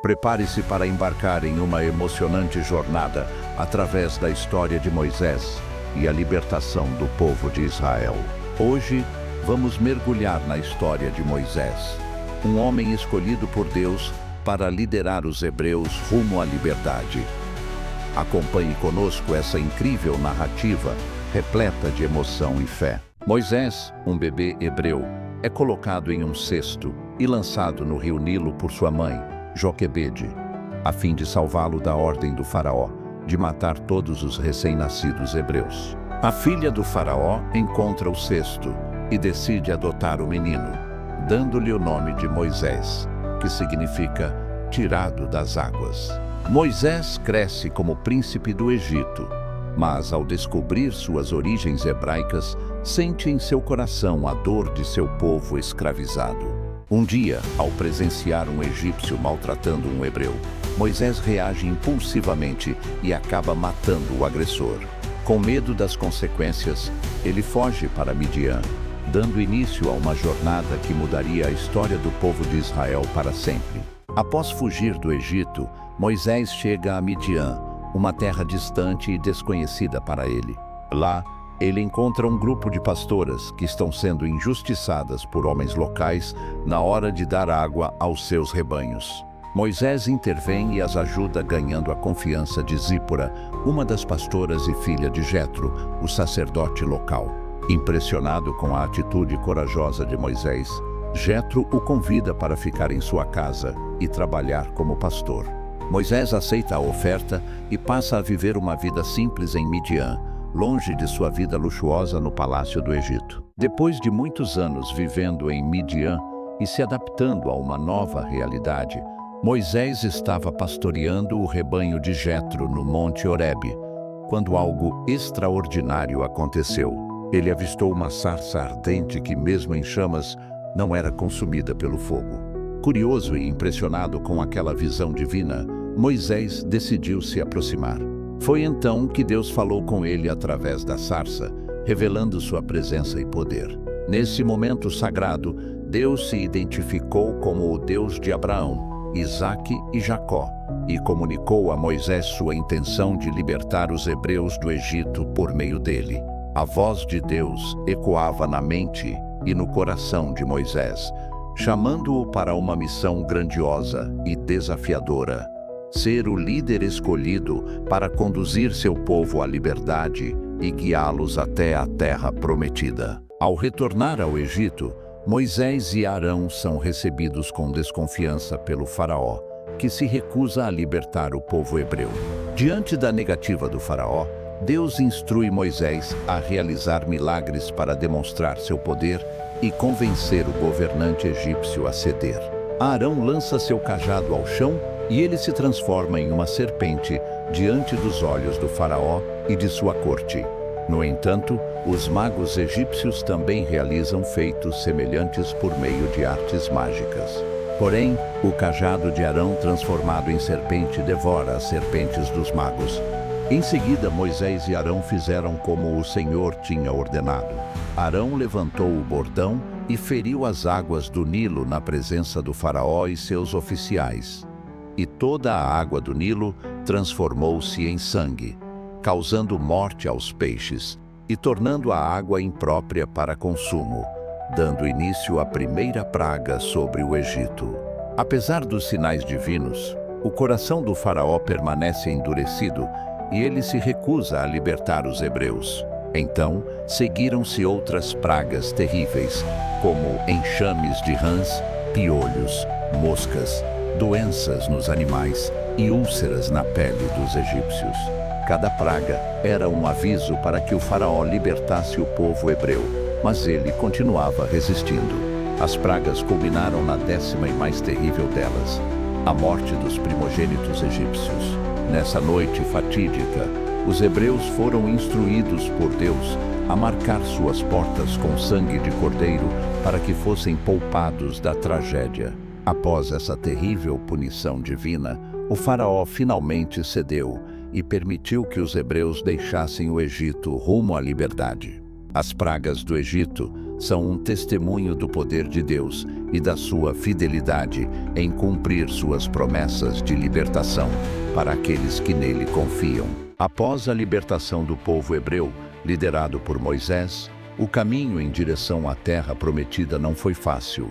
Prepare-se para embarcar em uma emocionante jornada através da história de Moisés e a libertação do povo de Israel. Hoje, vamos mergulhar na história de Moisés, um homem escolhido por Deus para liderar os hebreus rumo à liberdade. Acompanhe conosco essa incrível narrativa, repleta de emoção e fé. Moisés, um bebê hebreu, é colocado em um cesto e lançado no rio Nilo por sua mãe, Joquebede, a fim de salvá-lo da ordem do faraó, de matar todos os recém-nascidos hebreus. A filha do faraó encontra o cesto e decide adotar o menino, dando-lhe o nome de Moisés, que significa tirado das águas. Moisés cresce como príncipe do Egito, mas ao descobrir suas origens hebraicas, sente em seu coração a dor de seu povo escravizado. Um dia, ao presenciar um egípcio maltratando um hebreu, Moisés reage impulsivamente e acaba matando o agressor. Com medo das consequências, ele foge para Midian, dando início a uma jornada que mudaria a história do povo de Israel para sempre. Após fugir do Egito, Moisés chega a Midian, uma terra distante e desconhecida para ele. Lá, ele encontra um grupo de pastoras que estão sendo injustiçadas por homens locais na hora de dar água aos seus rebanhos. Moisés intervém e as ajuda, ganhando a confiança de Zípora, uma das pastoras e filha de Jetro, o sacerdote local. Impressionado com a atitude corajosa de Moisés, Jetro o convida para ficar em sua casa e trabalhar como pastor. Moisés aceita a oferta e passa a viver uma vida simples em Midian, longe de sua vida luxuosa no palácio do Egito. Depois de muitos anos vivendo em Midian e se adaptando a uma nova realidade, Moisés estava pastoreando o rebanho de Jetro no Monte Horebe, quando algo extraordinário aconteceu. Ele avistou uma sarça ardente que, mesmo em chamas, não era consumida pelo fogo. Curioso e impressionado com aquela visão divina, Moisés decidiu se aproximar. Foi então que Deus falou com ele através da sarça, revelando sua presença e poder. Nesse momento sagrado, Deus se identificou como o Deus de Abraão, Isaque e Jacó, e comunicou a Moisés sua intenção de libertar os hebreus do Egito por meio dele. A voz de Deus ecoava na mente e no coração de Moisés, chamando-o para uma missão grandiosa e desafiadora: ser o líder escolhido para conduzir seu povo à liberdade e guiá-los até a terra prometida. Ao retornar ao Egito, Moisés e Arão são recebidos com desconfiança pelo faraó, que se recusa a libertar o povo hebreu. Diante da negativa do faraó, Deus instrui Moisés a realizar milagres para demonstrar seu poder e convencer o governante egípcio a ceder. Arão lança seu cajado ao chão e ele se transforma em uma serpente diante dos olhos do faraó e de sua corte. No entanto, os magos egípcios também realizam feitos semelhantes por meio de artes mágicas. Porém, o cajado de Arão transformado em serpente devora as serpentes dos magos. Em seguida, Moisés e Arão fizeram como o Senhor tinha ordenado. Arão levantou o bordão e feriu as águas do Nilo na presença do faraó e seus oficiais. E toda a água do Nilo transformou-se em sangue, causando morte aos peixes e tornando a água imprópria para consumo, dando início à primeira praga sobre o Egito. Apesar dos sinais divinos, o coração do faraó permanece endurecido e ele se recusa a libertar os hebreus. Então, seguiram-se outras pragas terríveis, como enxames de rãs, piolhos, moscas, doenças nos animais e úlceras na pele dos egípcios. Cada praga era um aviso para que o faraó libertasse o povo hebreu, mas ele continuava resistindo. As pragas culminaram na 10ª e mais terrível delas, a morte dos primogênitos egípcios. Nessa noite fatídica, os hebreus foram instruídos por Deus a marcar suas portas com sangue de cordeiro para que fossem poupados da tragédia. Após essa terrível punição divina, o faraó finalmente cedeu e permitiu que os hebreus deixassem o Egito rumo à liberdade. As pragas do Egito são um testemunho do poder de Deus e da sua fidelidade em cumprir suas promessas de libertação para aqueles que nele confiam. Após a libertação do povo hebreu, liderado por Moisés, o caminho em direção à terra prometida não foi fácil.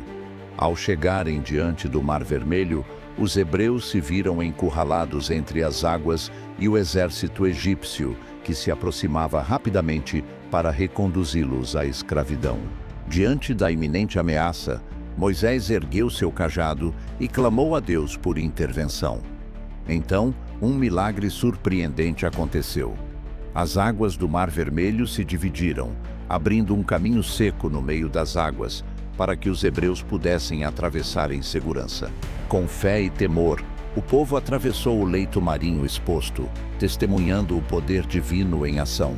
Ao chegarem diante do Mar Vermelho, os hebreus se viram encurralados entre as águas e o exército egípcio, que se aproximava rapidamente para reconduzi-los à escravidão. Diante da iminente ameaça, Moisés ergueu seu cajado e clamou a Deus por intervenção. Então, um milagre surpreendente aconteceu. As águas do Mar Vermelho se dividiram, abrindo um caminho seco no meio das águas, para que os hebreus pudessem atravessar em segurança. Com fé e temor, o povo atravessou o leito marinho exposto, testemunhando o poder divino em ação.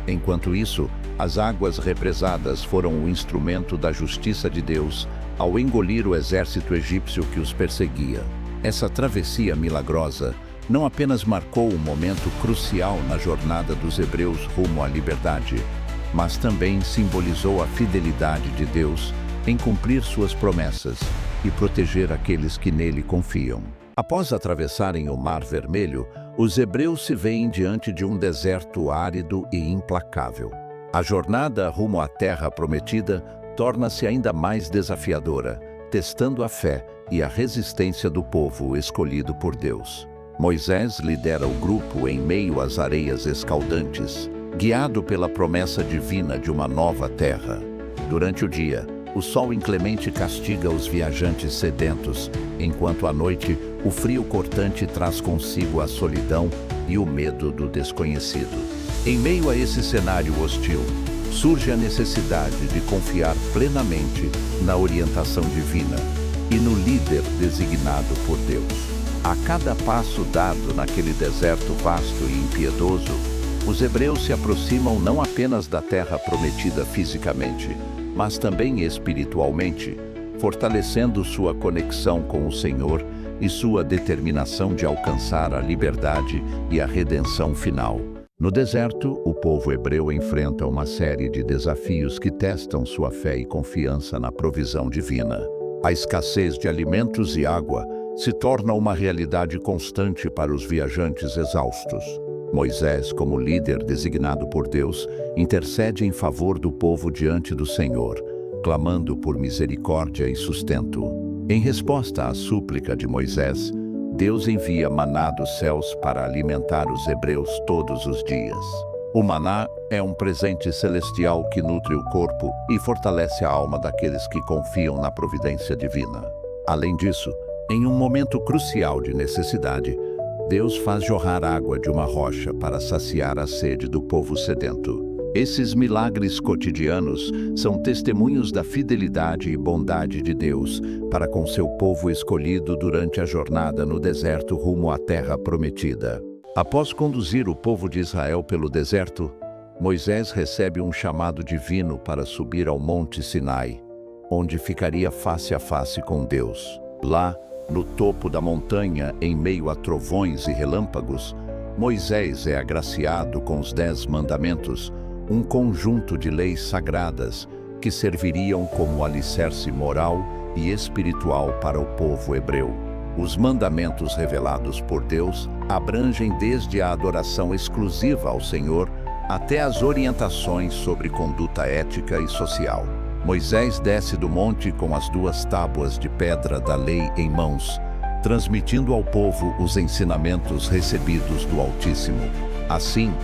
Enquanto isso, as águas represadas foram o instrumento da justiça de Deus ao engolir o exército egípcio que os perseguia. Essa travessia milagrosa não apenas marcou um momento crucial na jornada dos hebreus rumo à liberdade, mas também simbolizou a fidelidade de Deus em cumprir suas promessas e proteger aqueles que nele confiam. Após atravessarem o Mar Vermelho, os hebreus se veem diante de um deserto árido e implacável. A jornada rumo à Terra Prometida torna-se ainda mais desafiadora, testando a fé e a resistência do povo escolhido por Deus. Moisés lidera o grupo em meio às areias escaldantes, guiado pela promessa divina de uma nova terra. Durante o dia, o sol inclemente castiga os viajantes sedentos, enquanto à noite, o frio cortante traz consigo a solidão e o medo do desconhecido. Em meio a esse cenário hostil, surge a necessidade de confiar plenamente na orientação divina e no líder designado por Deus. A cada passo dado naquele deserto vasto e impiedoso, os hebreus se aproximam não apenas da terra prometida fisicamente, mas também espiritualmente, fortalecendo sua conexão com o Senhor e sua determinação de alcançar a liberdade e a redenção final. No deserto, o povo hebreu enfrenta uma série de desafios que testam sua fé e confiança na provisão divina. A escassez de alimentos e água se torna uma realidade constante para os viajantes exaustos. Moisés, como líder designado por Deus, intercede em favor do povo diante do Senhor, clamando por misericórdia e sustento. Em resposta à súplica de Moisés, Deus envia maná dos céus para alimentar os hebreus todos os dias. O maná é um presente celestial que nutre o corpo e fortalece a alma daqueles que confiam na providência divina. Além disso, em um momento crucial de necessidade, Deus faz jorrar água de uma rocha para saciar a sede do povo sedento. Esses milagres cotidianos são testemunhos da fidelidade e bondade de Deus para com seu povo escolhido durante a jornada no deserto rumo à terra prometida. Após conduzir o povo de Israel pelo deserto, Moisés recebe um chamado divino para subir ao Monte Sinai, onde ficaria face a face com Deus. Lá, no topo da montanha, em meio a trovões e relâmpagos, Moisés é agraciado com os 10 mandamentos, um conjunto de leis sagradas que serviriam como alicerce moral e espiritual para o povo hebreu. Os mandamentos revelados por Deus abrangem desde a adoração exclusiva ao Senhor até as orientações sobre conduta ética e social. Moisés desce do monte com as 2 tábuas de pedra da lei em mãos, transmitindo ao povo os ensinamentos recebidos do Altíssimo. Assim,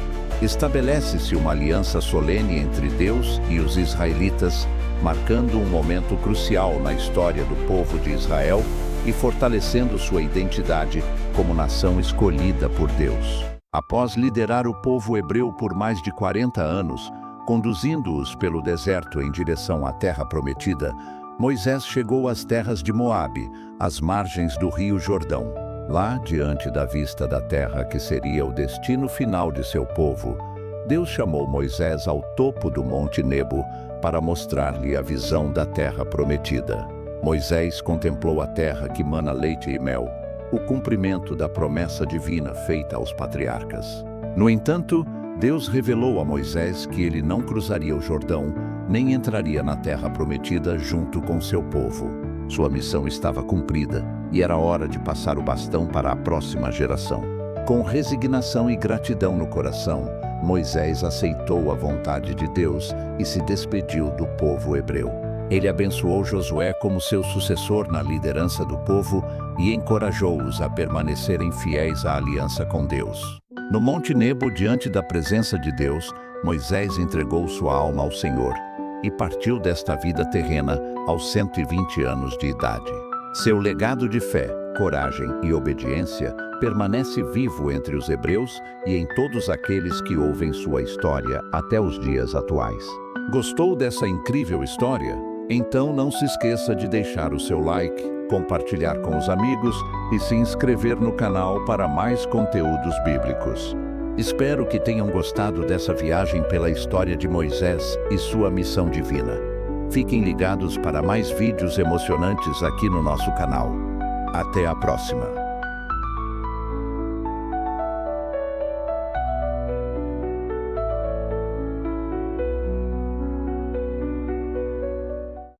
estabelece-se uma aliança solene entre Deus e os israelitas, marcando um momento crucial na história do povo de Israel e fortalecendo sua identidade como nação escolhida por Deus. Após liderar o povo hebreu por mais de 40 anos, conduzindo-os pelo deserto em direção à terra prometida, Moisés chegou às terras de Moabe, às margens do rio Jordão. Lá, diante da vista da terra que seria o destino final de seu povo, Deus chamou Moisés ao topo do Monte Nebo para mostrar-lhe a visão da terra prometida. Moisés contemplou a terra que mana leite e mel, o cumprimento da promessa divina feita aos patriarcas. No entanto, Deus revelou a Moisés que ele não cruzaria o Jordão, nem entraria na terra prometida junto com seu povo. Sua missão estava cumprida e era hora de passar o bastão para a próxima geração. Com resignação e gratidão no coração, Moisés aceitou a vontade de Deus e se despediu do povo hebreu. Ele abençoou Josué como seu sucessor na liderança do povo e encorajou-os a permanecerem fiéis à aliança com Deus. No Monte Nebo, diante da presença de Deus, Moisés entregou sua alma ao Senhor e partiu desta vida terrena aos 120 anos de idade. Seu legado de fé, coragem e obediência permanece vivo entre os hebreus e em todos aqueles que ouvem sua história até os dias atuais. Gostou dessa incrível história? Então não se esqueça de deixar o seu like, compartilhar com os amigos e se inscrever no canal para mais conteúdos bíblicos. Espero que tenham gostado dessa viagem pela história de Moisés e sua missão divina. Fiquem ligados para mais vídeos emocionantes aqui no nosso canal. Até a próxima!